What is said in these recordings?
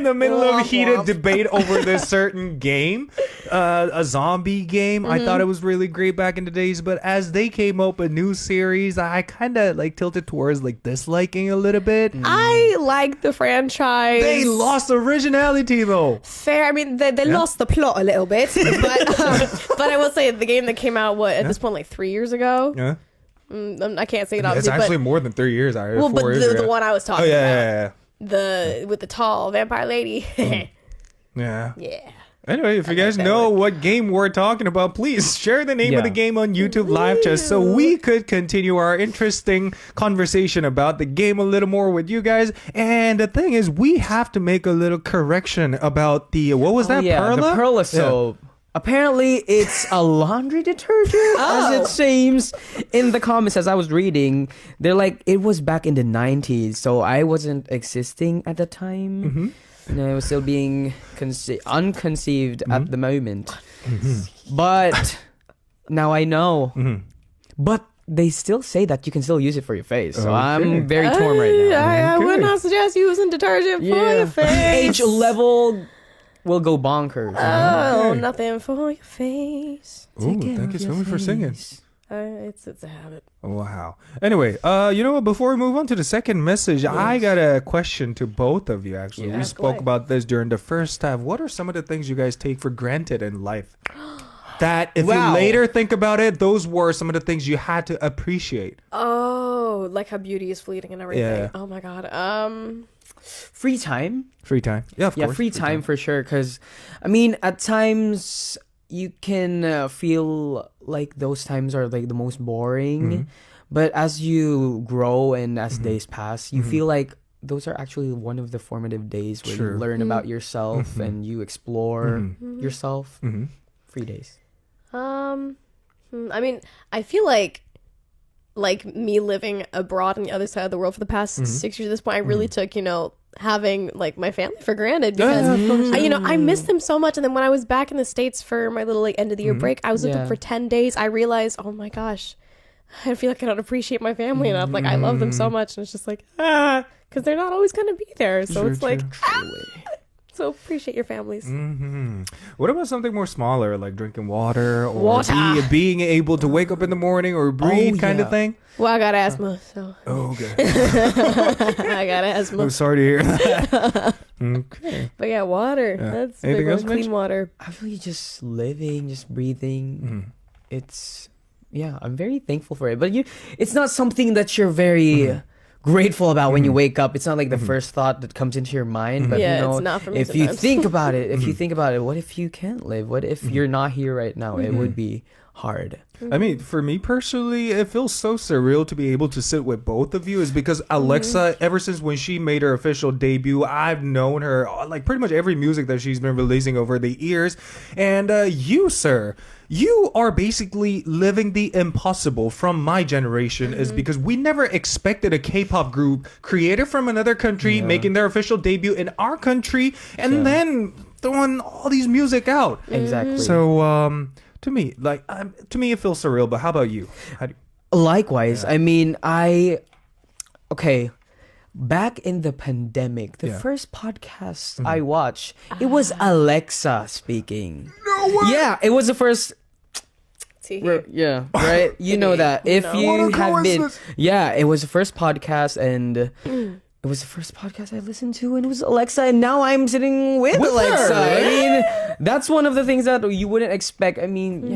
in the middle of a heated debate over this certain game, a zombie game. I thought it was really great back in the days, but as they came up a new series, I kind of like tilted towards like disliking a little bit. I like the franchise. They lost originality though. Fair. I mean, they lost the plot a little bit, but I will say the game that came out at this point like 3 years ago. Yeah. I can't say it It's obviously, actually but more than 3 years. well, but the one I was talking about, yeah. with the tall vampire lady. Yeah. Yeah. Anyway, if you guys know what game we're talking about, please share the name of the game on YouTube live chat so we could continue our interesting conversation about the game a little more with you guys. And the thing is, we have to make a little correction about the, what was that, Perla? The Perla soap. Yeah. Apparently, it's a laundry detergent, as it seems. In the comments, as I was reading, they're like, it was back in the 90s, so I wasn't existing at the time. Mm-hmm. You know, I was still being unconceived at the moment. But now I know. But they still say that you can still use it for your face. So I'm very torn right now. I would not suggest using detergent for your face. Age level will go bonkers. Oh, nothing for your face. Ooh, thank you so much for singing. It's a habit. Wow. Anyway, you know what? Before we move on to the second message, I got a question to both of you, actually. We spoke about this during the first half. What are some of the things you guys take for granted in life? That if you later think about it, those were some of the things you had to appreciate. Oh, like how beauty is fleeting and everything. Yeah. Oh my God. Free time. Yeah, of course. Free time for sure. Because, I mean, at times you can feel like those times are like the most boring. But as you grow and as days pass, you feel like those are actually one of the formative days where you learn about yourself and you explore yourself. Free days. I mean, I feel like me living abroad on the other side of the world for the past 6 years at this point, I really took, having like my family for granted because I miss them so much. And then when I was back in the States for my little like end of the year break, I was with them for 10 days. I realized, oh my gosh, I feel like I don't appreciate my family enough. Like I love them so much, and it's just like because they're not always going to be there. So it's like so appreciate your families. What about something more smaller, like drinking water or being able to wake up in the morning or breathe kind of thing? Well, I got asthma, so. Okay. I got asthma. I'm sorry to hear that. Okay. But yeah, water. Yeah. That's Anything big one. else, Clean Mitch? water. I feel just living, just breathing. It's, I'm very thankful for it. But it's not something that you're very grateful about when you wake up. It's not like the first thought that comes into your mind. But it's not for me if you sometimes. think about it, what if you can't live? What if you're not here right now? It would be hard. I mean, for me personally, it feels so surreal to be able to sit with both of you is because Alexa, ever since when she made her official debut, I've known her like pretty much every music that she's been releasing over the years. And you, sir, you are basically living the impossible from my generation is because we never expected a K-pop group created from another country making their official debut in our country and then throwing all these music out. Exactly. So, to me, it feels surreal. But how about you? Likewise, I mean, back in the pandemic, the first podcast I watched, it was Alexa speaking. No way! Yeah, it was the first. Yeah, right. You know that if you have been, it was the first podcast and. It was the first podcast I listened to, and it was Alexa, and now I'm sitting with Alexa. Her, right? I mean, that's one of the things that you wouldn't expect. I mean,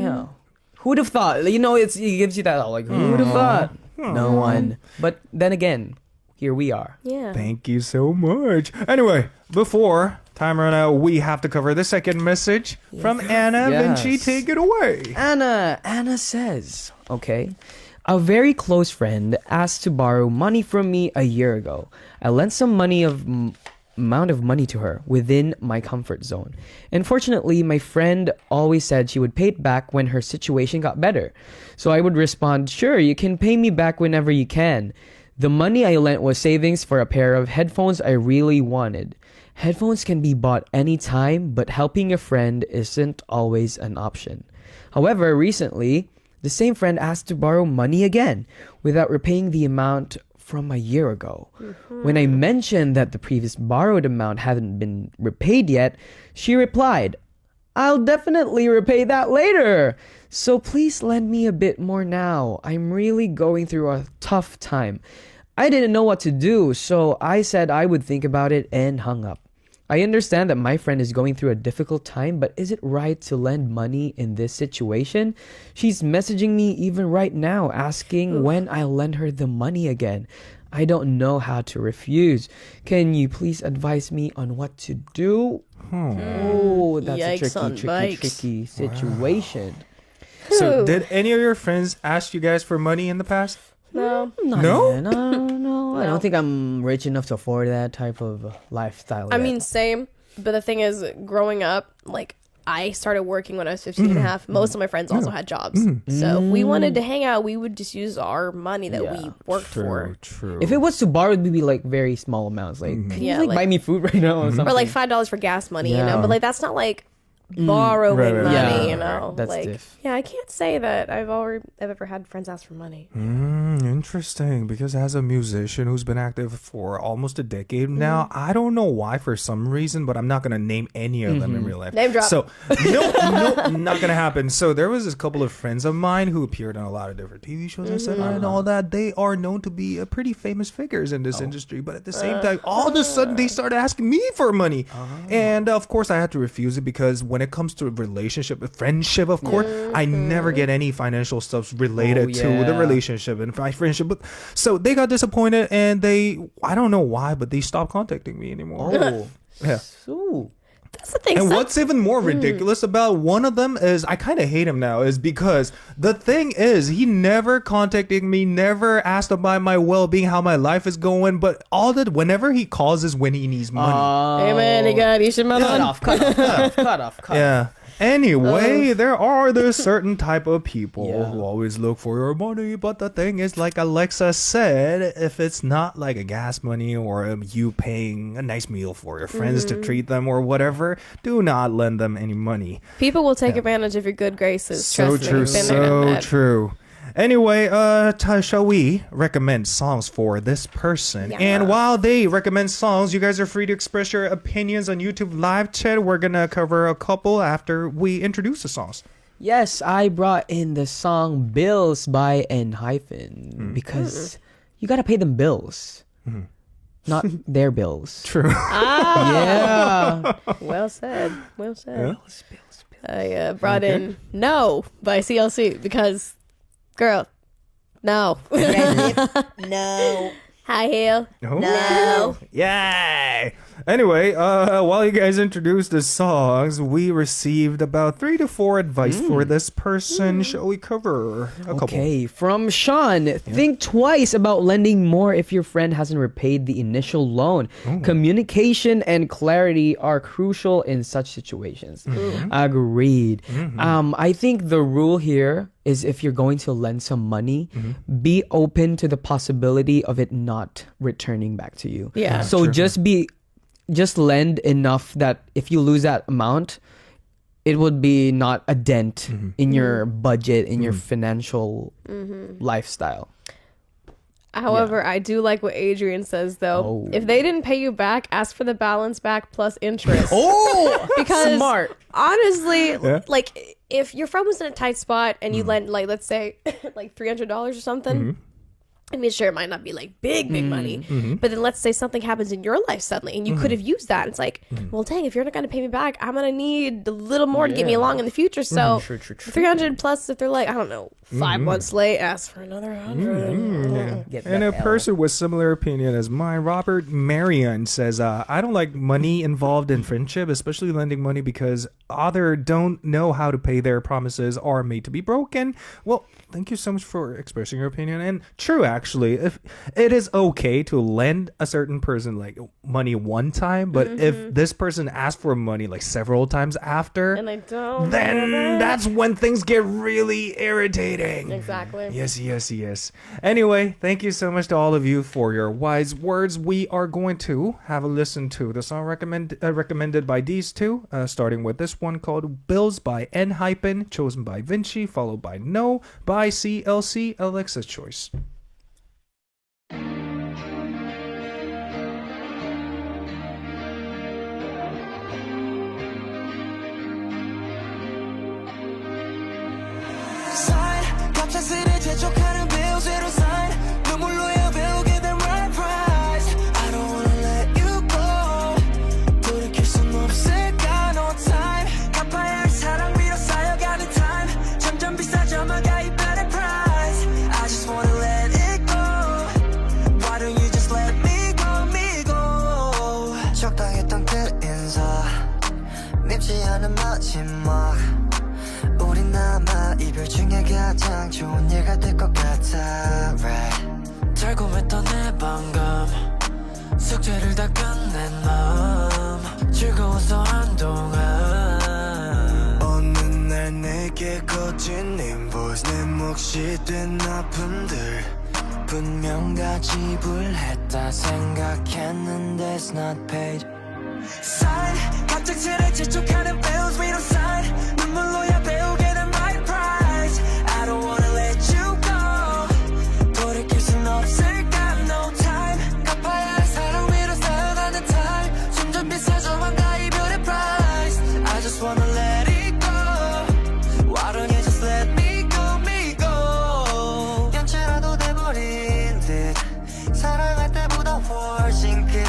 who would have thought? It gives you that, like, who would have thought? No one. But then again, here we are. Yeah. Thank you so much. Anyway, before time run out, we have to cover the second message from Anna. Yes. Vinci, take it away. Anna says, okay. A very close friend asked to borrow money from me a year ago. I lent some amount of money to her within my comfort zone. Unfortunately, my friend always said she would pay it back when her situation got better. So I would respond, sure, you can pay me back whenever you can. The money I lent was savings for a pair of headphones I really wanted. Headphones can be bought anytime, but helping a friend isn't always an option. However, recently, the same friend asked to borrow money again without repaying the amount from a year ago. When I mentioned that the previous borrowed amount hadn't been repaid yet, she replied, I'll definitely repay that later. So please lend me a bit more now. I'm really going through a tough time. I didn't know what to do, so I said I would think about it and hung up. I understand that my friend is going through a difficult time, but is it right to lend money in this situation? She's messaging me even right now asking when I'll lend her the money again. I don't know how to refuse. Can you please advise me on what to do? Oh, that's Yikes a on tricky situation. So, did any of your friends ask you guys for money in the past? No. No? No, I don't think I'm rich enough to afford that type of lifestyle. I yet. mean, same. But the thing is, growing up, like, I started working when I was 15 and a half. Most of my friends also had jobs. So if we wanted to hang out, we would just use our money that we worked for. True. if it was to borrow, it would be like very small amounts. Like, can you Yeah, like like- buy me food right now or something? Or like $5 for gas money, you Yeah. know? But like, that's not like borrowing Right, right, money, right. you Yeah, know? that's like, diff. yeah, I can't say that I've ever had friends ask for money. Interesting, because as a musician who's been active for almost a decade now, I don't know why for some reason, but I'm not going to name any of them in real life. Name drop. So, no, not going to happen. So there was this couple of friends of mine who appeared on a lot of different TV shows, etc. and all that. They are known to be pretty famous figures in this industry, but at the same time, all of a sudden they started asking me for money. And of course I had to refuse it because when it comes to relationship, friendship, of course, I never get any financial stuff related to the yeah. relationship and my friendship. But so they got disappointed and I don't know why, but they stopped contacting me anymore. Oh, Yeah. so That's the thing. And what's even more ridiculous about one of them is I kind of hate him now is because the thing is he never contacted me, never asked about my well-being, how my life is going, but all that whenever he calls is when he needs money. Hey man, you got Isha cut off. Yeah. Anyway, there's certain type of people Yeah. who always look for your money, but the thing is, like Alexa said, if it's not like a gas money or you paying a nice meal for your friends to treat them or whatever, do not lend them any money. People will take advantage of your good graces. So Trust me. true, Been there, so done that. true. Anyway, shall we recommend songs for this person? Yeah. And while they recommend songs, you guys are free to express your opinions on YouTube live chat. We're gonna cover a couple after we introduce the songs. Yes, I brought in the song Bills by N-Hyphen because you gotta pay them bills, not their bills. True. Yeah. Well said. Well said. Yeah. I brought in No by CLC because, girl, no. No. Hi, Hale. Oh. No. Yay! Anyway, while you guys introduce the songs, we received about 3 to 4 advice for this person. Shall we cover a couple? Okay, from Sean, think twice about lending more if your friend hasn't repaid the initial loan. Communication and clarity are crucial in such situations. Agreed. I think the rule here is if you're going to lend some money, be open to the possibility of it not returning back to you. Yeah. So just lend enough that if you lose that amount, it would be not a dent in your budget, in your financial lifestyle. However, I do like what Adrian says, though. Oh. If they didn't pay you back, ask for the balance back plus interest. Oh, Because smart. honestly, like, if your friend was in a tight spot and you lent, like, let's say, like $300 or something, I mean, sure, it might not be like big money, but then let's say something happens in your life suddenly and you could have used that. It's like, well, dang, if you're not going to pay me back, I'm going to need a little more to get me along in the future. So True. 300 plus, if they're like, I don't know, 5 months late, ask for another 100. Get And that a L. person with similar opinion as mine, Robert Marion, says, I don't like money involved in friendship, especially lending money because either don't know how to pay their promises or are made to be broken. Well, thank you so much for expressing your opinion. And true, actually, if it is okay to lend a certain person like money one time, but if this person asks for money like several times after, And I don't. then that's when things get really irritating. Exactly. Yes. Anyway, thank you so much to all of you for your wise words. We are going to have a listen to the song recommended by these two, starting with this one called Bills by N-Hyphen, chosen by Vinci, followed by No by CLC, Alexa's choice. 재촉하는 bills we don't sign 눈물로야 배우게 된 right price I don't wanna let you go 돌이킬 순 없을까 no time 갚아야 할 사랑 위로 쌓여가는 time 점점 비싸져만가 이별의 price I just wanna let it go Why don't you just let me go me go 적당했던 그 인사 밉지 않은 마지막 우린 아마 이별 중에 가장 좋은 예가 될 것 같아 right. 달콤했던 내 밤감 숙제를 다 끝낸 마음 즐거워서 한동안 어느 날 내게 거친 invoice 내 몫이 된 아픔들 분명 다 지불했다 생각했는데 it's not paid sign 갑작스레 재촉하는 bills we don't sign 눈물로야 배우게 된 my price I don't wanna let you go 돌이킬 순 없을까 no time 갚아야 할 사랑 위로 쌓여가는 time 점점 비싸져만가 이별의 price I just wanna let it go Why don't you just let me go me go 연체라도 돼버린 듯 사랑할 때보다 훨씬 큰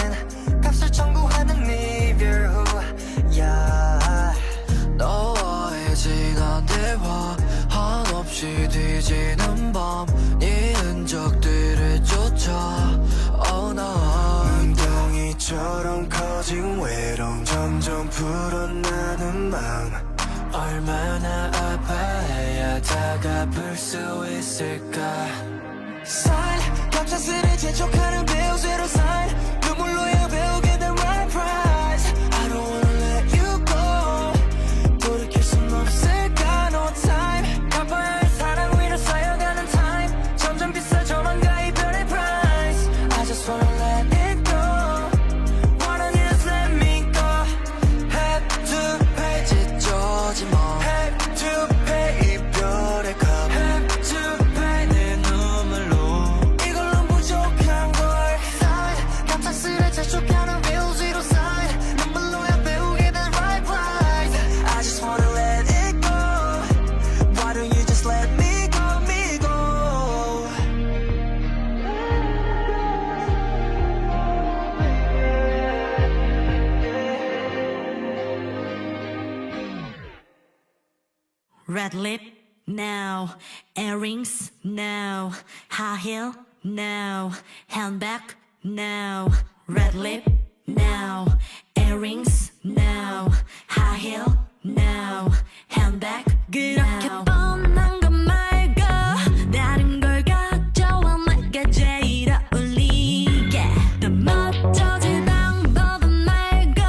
값을 청구하는 이별 후야 너와의 지난 대화 한없이 뒤지는 밤 네 흔적들을 쫓아 Oh no 눈덩이처럼 커진 외로움 점점 불어나는 마음 얼마나 아파해야 다가볼 수 있을까 Sign 갑작스레 재촉하는 bills we don't sign 눈물로야 배우게 된 right price I don't wanna let you go 돌이킬 순 없을까 no time 갚아야 할 사랑 위로 쌓여가는 time 점점 비싸져만가 이별의 price I just wanna let it go Why don't you just let me go Have to pay 찢어지 뭐 Have to pay 이별의 값 Have to pay 내 눈물로 이걸로 부족한 걸 Sign 갑작스레 재촉하는 bills we don't sign 눈물로야 배우게 된 right price I just wanna let it go Why don't you just let me go me go Red lip, no. Earrings, no. High heel, no. Handbag, no. Red lip, no. Earrings, no. High heel, no. Handbag, 그렇게 뻔한 것 말고 다른 걸 가져와 내가 제일 어울리게 더 멋져질 방법은 말고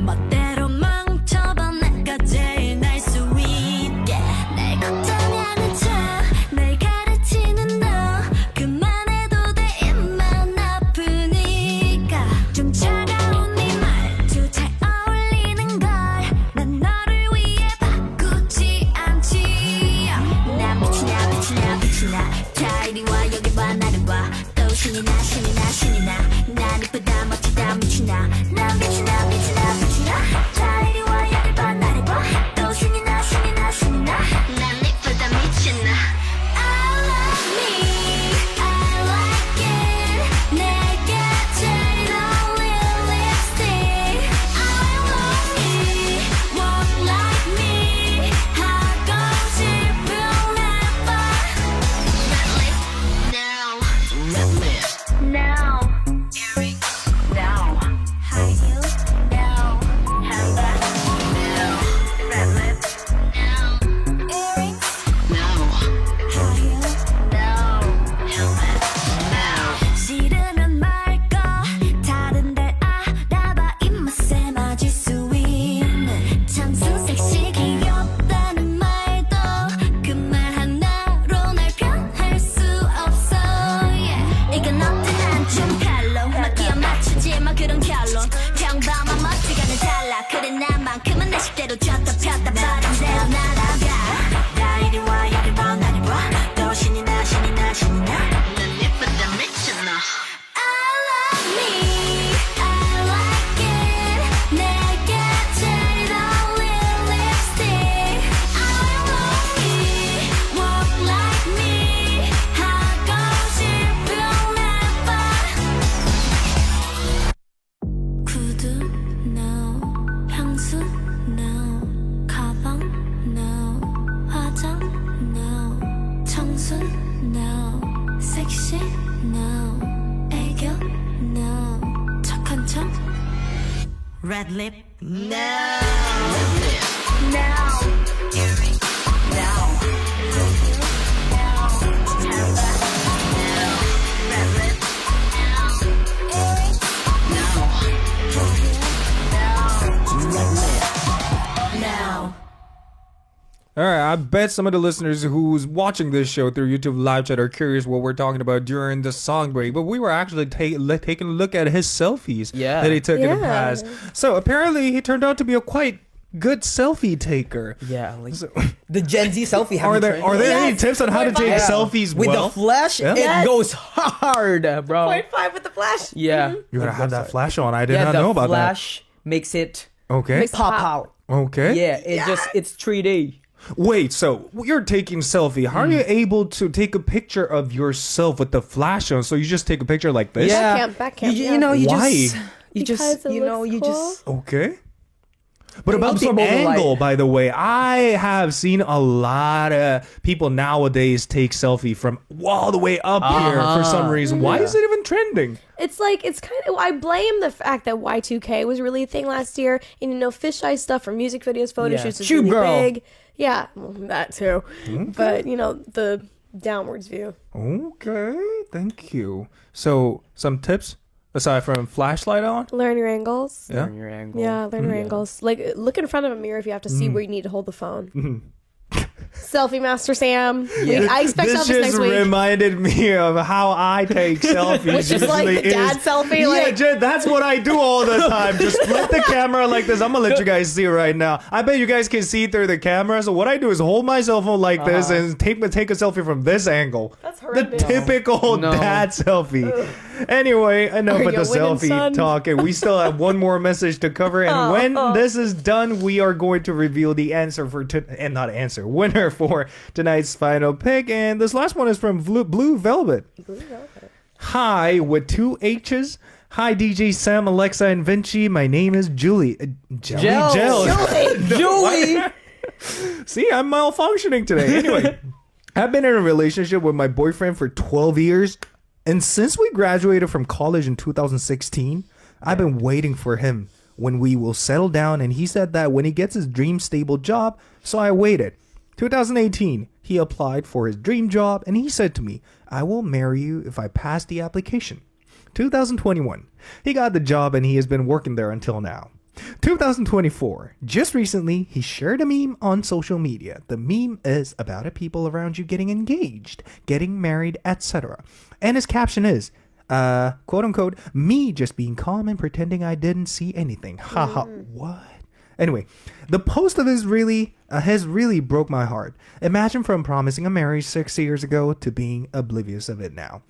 멋대로 망쳐봐 내가 제일 날 수 있게 날 걱정하는 척날 가르치는 너 그만해도 돼 입만 아프니까 좀 차가운 네 말투 잘 어울리는 걸 난 너를 위해 바꾸지 않지 red lip now. Now. Earring now. Hand back now. Red lip now. Earring now. Red lip now. All right, I bet some of the listeners who's watching this show through YouTube live chat are curious what we're talking about during the song break. But we were actually taking a look at his selfies that he took in the past. So apparently he turned out to be a quite good selfie taker. Yeah, like The Gen Z selfie. Are there any tips on how to take selfies with well? the flash? Yeah. It goes hard, bro. 0.5 with the flash. yeah. You gotta have that flash on. I did Yeah, not the know about flash makes it that. Okay. Makes- Pop Pop. out. Okay. yeah, it's 3D. Wait, so you're taking selfie. How are you able to take a picture of yourself with the flash on? So you just take a picture like this? Yeah. Back cam, You yeah. know, you Why? just you Because just it you know, looks you cool. just Okay. But about the absorb all the light. angle, by the way, I have seen a lot of people nowadays take selfie from all the way up here for some reason. Why is it even trending? It's like, it's kind of, I blame the fact that Y2K was really a thing last year. And you know, fisheye stuff for music videos, photo Yeah. shoots is Shoot, really girl. big. Yeah, well, that too. But, you know, the downwards view. Okay, thank you. So, some tips aside from flashlight on? Learn your angles. Yeah. your angle. Yeah, learn your angles. Like, look in front of a mirror if you have to see where you need to hold the phone. Selfie Master Sam. I expect This selfies just next week. reminded me of how I take selfies. Which is like usually the dad selfie, Yeah, like- that's what I do all the time. Just flip the camera like this. I'm gonna let you guys see right now. I bet you guys can see through the camera. So what I do is hold my cell phone like this and take a selfie from this angle. That's The horrendous. typical No. dad selfie. Anyway, enough Are with the you winning, selfie son? talk. We still have one more message to cover, and when this is done, we are going to reveal the answer for winner for tonight's final pick. And this last one is from Blue Velvet. Hi with 2 H's. Hi DJ Sam, Alexa, and Vinci. My name is Julie. Gel. Julie. See, I'm malfunctioning today. Anyway, I've been in a relationship with my boyfriend for 12 years. And since we graduated from college in 2016, I've been waiting for him when we will settle down. And he said that when he gets his dream stable job, so I waited. 2018, he applied for his dream job and he said to me, I will marry you if I pass the application. 2021, he got the job and he has been working there until now. 2024, just recently, he shared a meme on social media. The meme is about people around you getting engaged, getting married, etc. And his caption is, quote unquote, me just being calm and pretending I didn't see anything. Haha, what? Anyway, the post of his has really broke my heart. Imagine from promising a marriage 6 years ago to being oblivious of it now.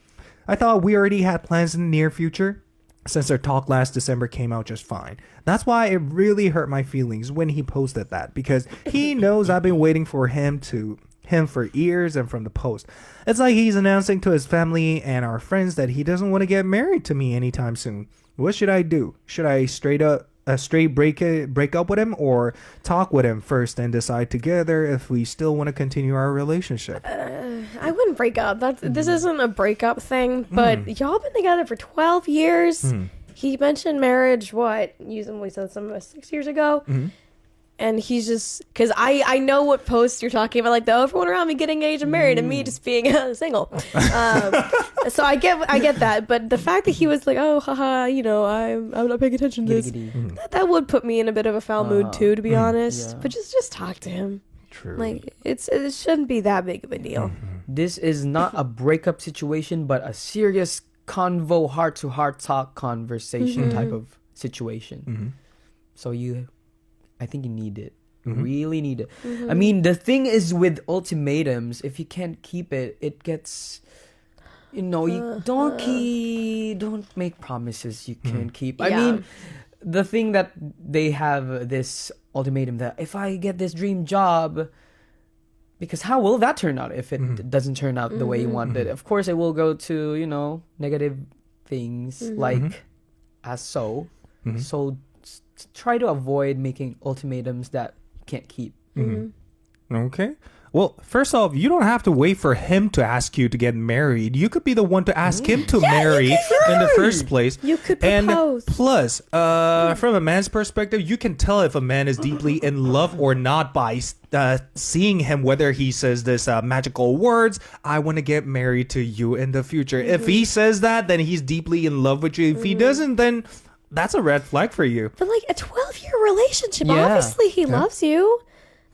I thought we already had plans in the near future, since our talk last December came out just fine. That's why it really hurt my feelings when he posted that, because he knows I've been waiting for him for years and from the post. It's like he's announcing to his family and our friends that he doesn't want to get married to me anytime soon. What should I do? Should I straight break up with him, or talk with him first and decide together if we still want to continue our relationship? I wouldn't break up. This isn't a breakup thing, but y'all been together for 12 years. He mentioned marriage, we said some of us 6 years ago. And he's just, because I know what posts you're talking about, like the everyone around me getting engaged and married and me just being single. So I get that. But the fact that he was like, oh, haha, I'm not paying attention to this, that would put me in a bit of a foul mood too, to be honest. Yeah. But just talk to him. True. Like, it shouldn't be that big of a deal. This is not a breakup situation, but a serious convo, heart-to-heart talk conversation type of situation. So I think you need it. Really need it. I mean, the thing is with ultimatums, if you can't keep it, it gets, you don't make promises you can't keep. I Yeah. mean, the thing that they have this ultimatum that if I get this dream job, because how will that turn out if it doesn't turn out the way you want it? Of course, it will go to, negative things like as so. So try to avoid making ultimatums that you can't keep. Okay. Well, first off, you don't have to wait for him to ask you to get married. You could be the one to ask him to marry in the first place. You could And propose. plus, from a man's perspective, you can tell if a man is deeply in love or not by seeing him, whether he says this magical words, I want to get married to you in the future. If he says that, then he's deeply in love with you. If he doesn't, then that's a red flag for you. But like a 12-year relationship, Yeah. obviously he loves you.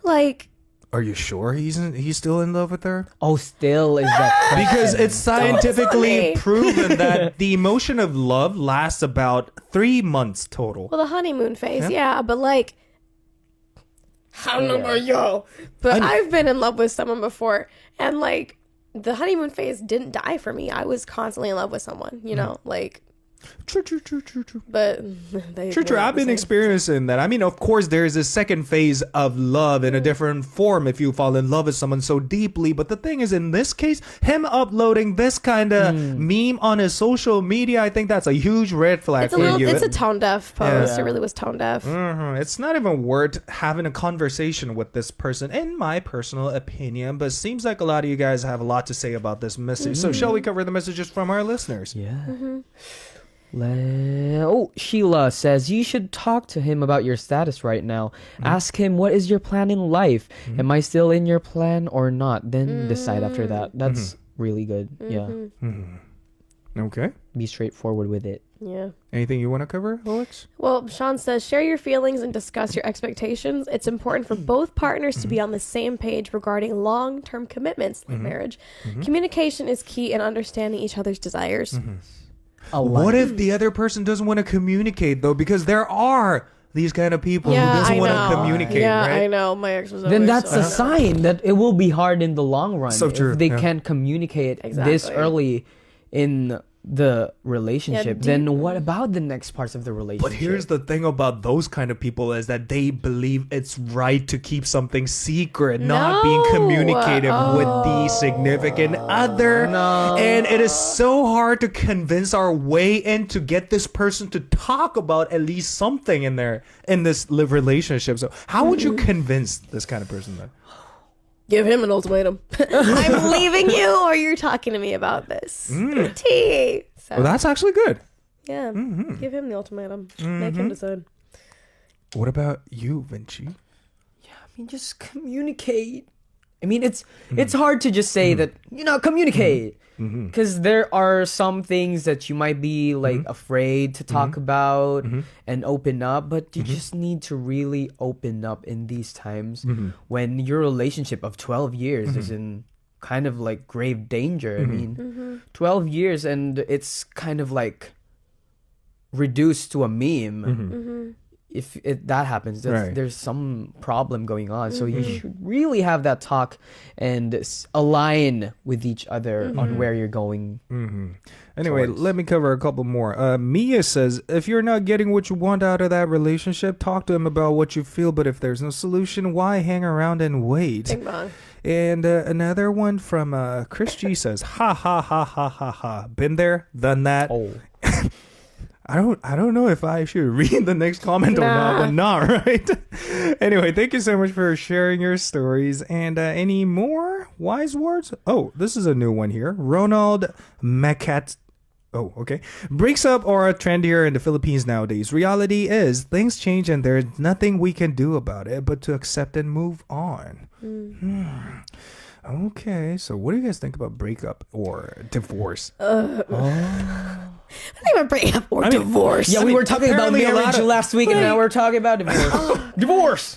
Like, Are you sure he's still in love with her? Oh, still is that question. Because it's scientifically funny. proven that the emotion of love lasts about 3 months total. well, the honeymoon phase, yeah, but like, I don't know about y'all, but I've been in love with someone before, and like, the honeymoon phase didn't die for me. I was constantly in love with someone, you know, like, True. but they True. they're not I've the been same. experiencing that. I mean, of course, there's a second phase of love in a different form if you fall in love with someone so deeply. But the thing is, in this case, him uploading this kind of meme on his social media, I think that's a huge red flag It's a for little, you. it's a tone deaf post. Yeah. It really was tone deaf. It's not even worth having a conversation with this person, in my personal opinion. But it seems like a lot of you guys have a lot to say about this message. So shall we cover the messages from our listeners? Yeah. Sheila says you should talk to him about your status right now. Ask him, what is your plan in life? Am I still in your plan or not? Then decide after that. That's really good. Yeah. Okay. Be straightforward with it. Yeah. Anything you want to cover, Alex? Well, Sean says, share your feelings and discuss your expectations. It's important for both partners to be on the same page regarding long-term commitments like marriage. Communication is key in understanding each other's desires. What if the other person doesn't want to communicate, though? Because there are these kind of people who doesn't want to communicate, yeah, right? I know. My ex was Then always that's so a sign that it will be hard in the long run. So true, If they yeah. can't communicate this Exactly. early in the relationship, Yeah, then what about the next parts of the relationship? But here's the thing about those kind of people is that they believe it's right to keep something secret, not being No. communicative with the significant other. No. And it is so hard to convince our way in to get this person to talk about at least something in this relationship. So how would you convince this kind of person then? Give him an ultimatum. I'm leaving you, or you're talking to me about this. Tea. So, Well, that's actually good. yeah. Give him the ultimatum. Make him decide. What about you, Vinci? I mean, just communicate. I mean, it's hard to just say that, communicate. Because there are some things that you might be like afraid to talk about and open up, but you just need to really open up in these times when your relationship of 12 years is in kind of like grave danger. I mean, 12 years and it's kind of like reduced to a meme. If that happens, Right. there's some problem going on. So you should really have that talk and align with each other on where you're going. Anyway, let me cover a couple more. Mia says, if you're not getting what you want out of that relationship, talk to him about what you feel. But if there's no solution, why hang around and wait? Bing bong. And another one from Chris G says, ha ha ha ha ha ha. Been there, done that. Oh. I don't know if I should read the next comment or not, but not, right? Anyway, thank you so much for sharing your stories. And any more wise words? Oh, this is a new one here. Ronald Macat. Oh, okay. Breaks up are a trend here in the Philippines nowadays. Reality is things change and there's nothing we can do about it but to accept and move on. Okay, so what do you guys think about breakup or divorce? I think about breakup or divorce. Yeah, we were talking about apparently a lot marriage of- last week, and now we're talking about divorce. Divorce.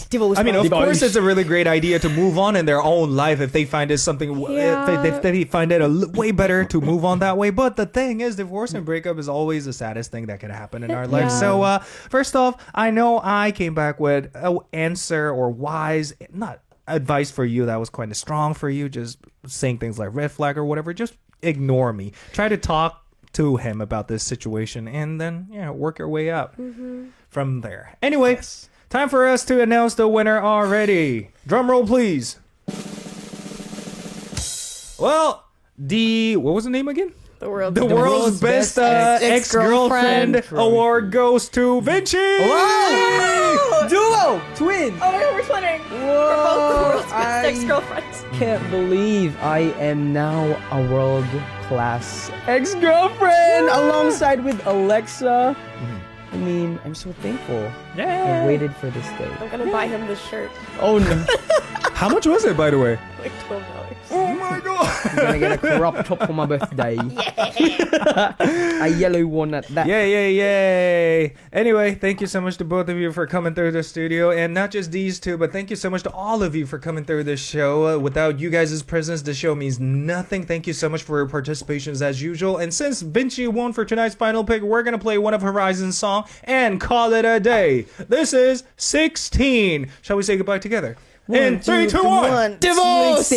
Divorce. I mean, of course, it's a really great idea to move on in their own life if they find it something, if they find it way better to move on that way. But the thing is, divorce and breakup is always the saddest thing that can happen in our life. So, first off, I know I came back with an answer or wise, not advice for you that was kind of strong for you, just saying things like red flag or whatever. Just ignore me. Try to talk to him about this situation and then work your way up from there. Anyway, time for us to announce the winner already. Drum roll, please. Well, what was the name again? The world's The world's best ex-girlfriend award goes to Vinci. Wow! Duo! Twin! Oh my god, we're twinning. We're both the world's best ex-girlfriends. Can't believe I am now a world-class ex-girlfriend alongside with Alexa. I mean, I'm so thankful. Yeah. I waited for this day. I'm gonna buy him this shirt. Oh no. How much was it, by the way? Like $12. Oh my god. I'm gonna get a crop top for my birthday. A yellow one at that. Yay. Anyway, thank you so much to both of you for coming through the studio. And not just these two, but thank you so much to all of you for coming through this show. Without you guys' presence, the show means nothing. Thank you so much for your participations as usual. And since Vinci won for tonight's final pick, we're going to play one of Horizon's song and call it a day. This is 16. Shall we say goodbye together? In 3, 2, 1. Divorce!